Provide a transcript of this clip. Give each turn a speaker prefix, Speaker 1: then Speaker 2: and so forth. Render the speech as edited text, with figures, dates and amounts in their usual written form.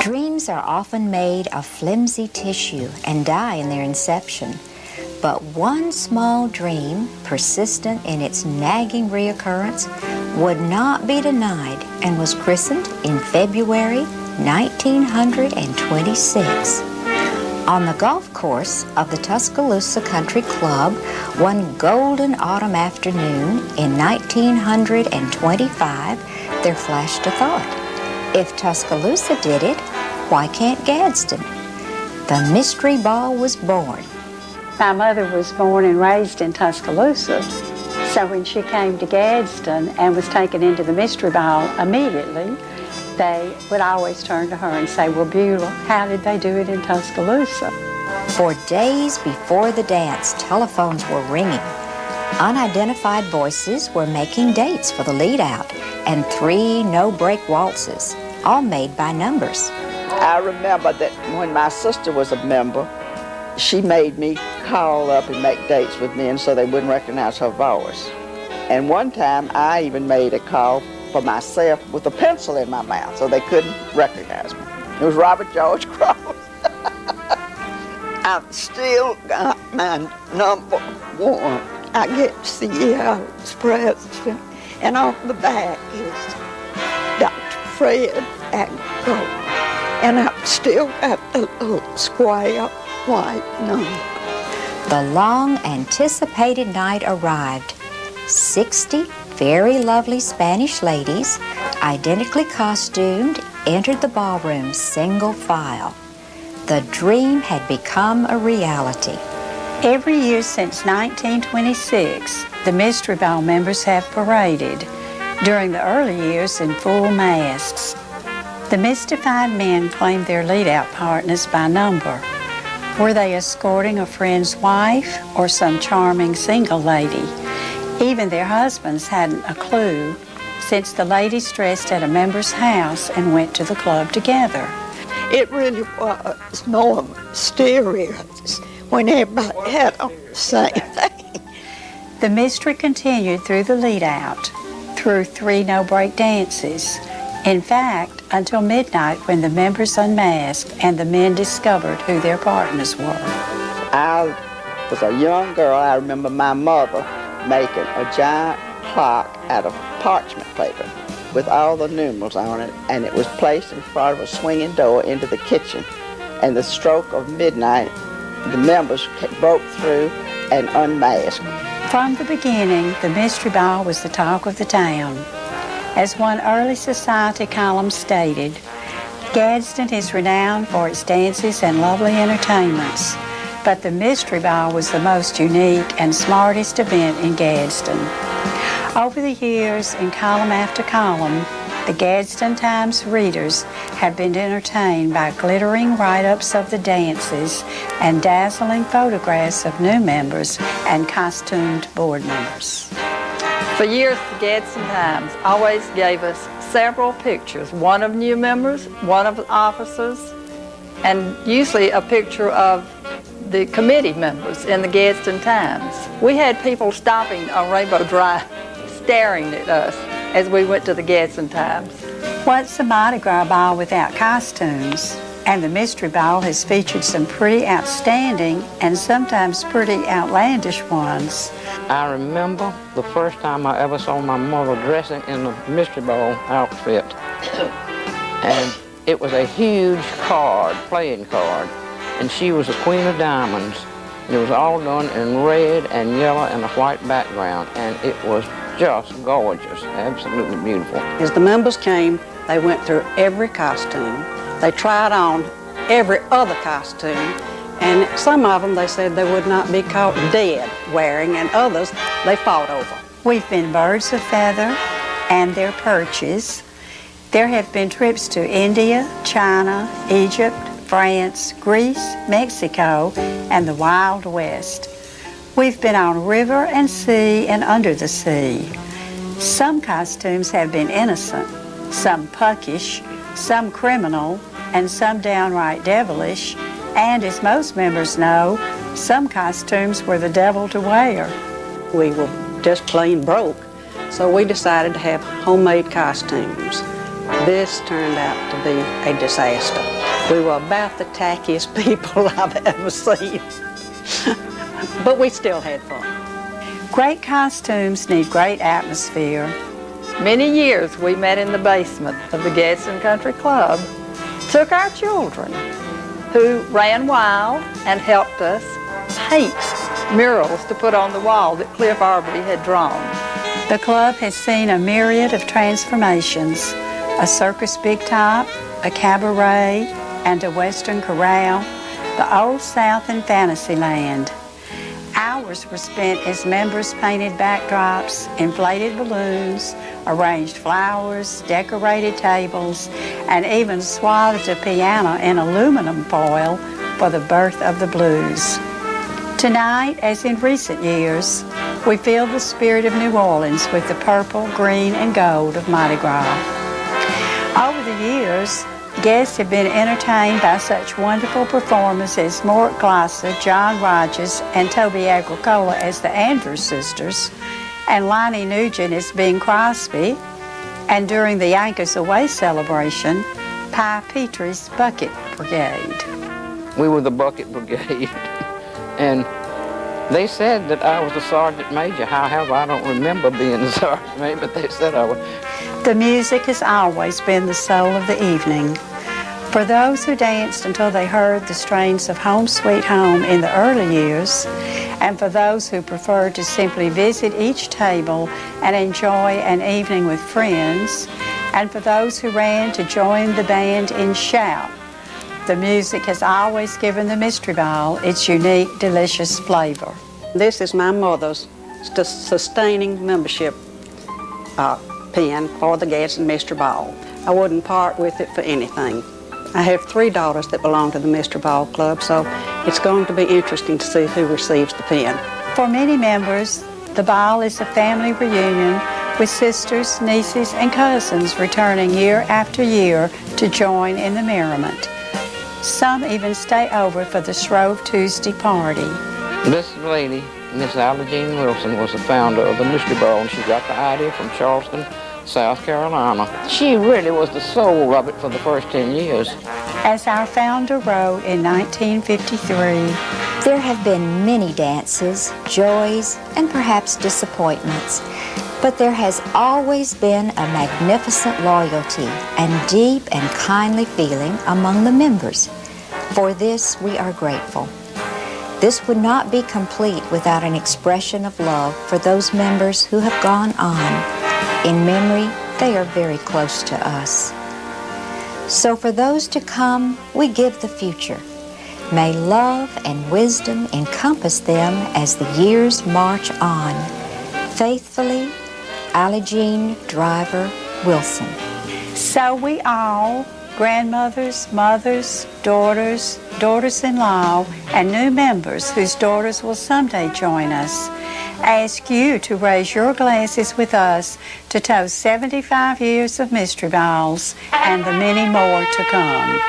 Speaker 1: Dreams are often made of flimsy tissue and die in their inception. But one small dream, persistent in its nagging reoccurrence, would not be denied and was christened in February 1926. On the golf course of the Tuscaloosa Country Club, one golden autumn afternoon in 1925, there flashed a thought. If Tuscaloosa did it, why can't Gadsden? The mystery ball was born.
Speaker 2: My mother was born and raised in Tuscaloosa, so when she came to Gadsden and was taken into the mystery ball immediately, they would always turn to her and say, well, Beulah, how did they do it in Tuscaloosa?
Speaker 1: For days before the dance, telephones were ringing. Unidentified voices were making dates for the lead-out and 3 no-break waltzes, all made by numbers.
Speaker 3: I remember that when my sister was a member, she made me call up and make dates with men so they wouldn't recognize her voice. And one time I even made a call for myself with a pencil in my mouth so they couldn't recognize me. It was Robert George Cross. I've still got my number 1. I get to see Elvis Presley, and on the back is Dr. Fred Agnew. And I've still got the little square white number.
Speaker 1: The long-anticipated night arrived. 60 very lovely Spanish ladies, identically costumed, entered the ballroom single file. The dream had become a reality.
Speaker 2: Every year since 1926, the Mystery Ball members have paraded, during the early years in full masks. The mystified men claimed their lead-out partners by number. Were they escorting a friend's wife or some charming single lady? Even their husbands hadn't a clue, since the ladies dressed at a member's house and went to the club together.
Speaker 4: It really was more mysterious when everybody had on the same thing.
Speaker 2: The mystery continued through the lead-out, through 3 no-break dances. In fact, until midnight when the members unmasked and the men discovered who their partners were.
Speaker 3: I was a young girl. I remember my mother making a giant clock out of parchment paper with all the numerals on it, and it was placed in front of a swinging door into the kitchen. And the stroke of midnight, the members broke through and unmasked.
Speaker 2: From the beginning, the Mystery Ball was the talk of the town. As one early society column stated, Gadsden is renowned for its dances and lovely entertainments, but the Mystery Ball was the most unique and smartest event in Gadsden. Over the years, in column after column, the Gadsden Times readers have been entertained by glittering write-ups of the dances and dazzling photographs of new members and costumed board members.
Speaker 5: For years, the Gadsden Times always gave us several pictures, one of new members, one of officers, and usually a picture of the committee members in the Gadsden Times. We had people stopping on Rainbow Drive, staring at us as we went to the Gadsden Times.
Speaker 2: What's a Mardi Gras ball without costumes? And the Mystery Ball has featured some pretty outstanding and sometimes pretty outlandish ones.
Speaker 6: I remember the first time I ever saw my mother dressing in a Mystery Ball outfit. And it was a huge card, playing card, and she was the Queen of Diamonds. And it was all done in red and yellow and a white background, and it was just gorgeous, absolutely beautiful.
Speaker 7: As the members came, they went through every costume. They tried on every other costume, and some of them they said they would not be caught dead wearing, and others they fought over.
Speaker 2: We've been birds of feather and their perches. There have been trips to India, China, Egypt, France, Greece, Mexico, and the Wild West. We've been on river and sea and under the sea. Some costumes have been innocent, some puckish, some criminal, and some downright devilish. And as most members know, some costumes were the devil to wear.
Speaker 7: We were just plain broke, so we decided to have homemade costumes. This turned out to be a disaster. We were about the tackiest people I've ever seen. But we still had fun.
Speaker 2: Great costumes need great atmosphere.
Speaker 5: Many years we met in the basement of the Gadsden Country Club, took our children, who ran wild and helped us paint murals to put on the wall that Cliff Arbery had drawn.
Speaker 2: The club has seen a myriad of transformations: a circus big top, a cabaret, and a western corral, the Old South and Fantasyland. Hours were spent as members painted backdrops, inflated balloons, arranged flowers, decorated tables, and even swathed a piano in aluminum foil for the birth of the blues. Tonight, as in recent years, we feel the spirit of New Orleans with the purple, green, and gold of Mardi Gras. Over the years, guests have been entertained by such wonderful performers as Mort Glosser, John Rogers, and Toby Agricola as the Andrews Sisters, and Lonnie Nugent as Bing Crosby, and during the Yankees Away celebration, Pie Petrie's Bucket Brigade.
Speaker 6: We were the Bucket Brigade, and they said that I was a sergeant major. However, I don't remember being a sergeant major, but they said I was.
Speaker 2: The music has always been the soul of the evening. For those who danced until they heard the strains of Home Sweet Home in the early years, and for those who preferred to simply visit each table and enjoy an evening with friends, and for those who ran to join the band in shout, the music has always given the Mystery Ball its unique, delicious flavor.
Speaker 7: This is my mother's sustaining membership pin for the Gadsden Mystery Ball. I wouldn't part with it for anything. I have 3 daughters that belong to the Mystery Ball Club, so it's going to be interesting to see who receives the pin.
Speaker 2: For many members, the ball is a family reunion with sisters, nieces, and cousins returning year after year to join in the merriment. Some even stay over for the Shrove Tuesday party.
Speaker 6: This lady, Miss Allie Jean Wilson, was the founder of the Mystery Ball, and she got the idea from Charleston, South Carolina. She really was the soul of it for the first 10 years.
Speaker 2: As our founder wrote in 1953,
Speaker 1: There have been many dances, joys, and perhaps disappointments, but there has always been a magnificent loyalty and deep and kindly feeling among the members. For this, we are grateful. This would not be complete without an expression of love for those members who have gone on. In memory, they are very close to us. So for those to come, we give the future. May love and wisdom encompass them as the years march on. Faithfully, Allie Jean Driver Wilson.
Speaker 2: so we all, grandmothers, mothers, daughters, daughters-in-law, and new members whose daughters will someday join us, ask you to raise your glasses with us to toast 75 years of Mystery Balls and the many more to come.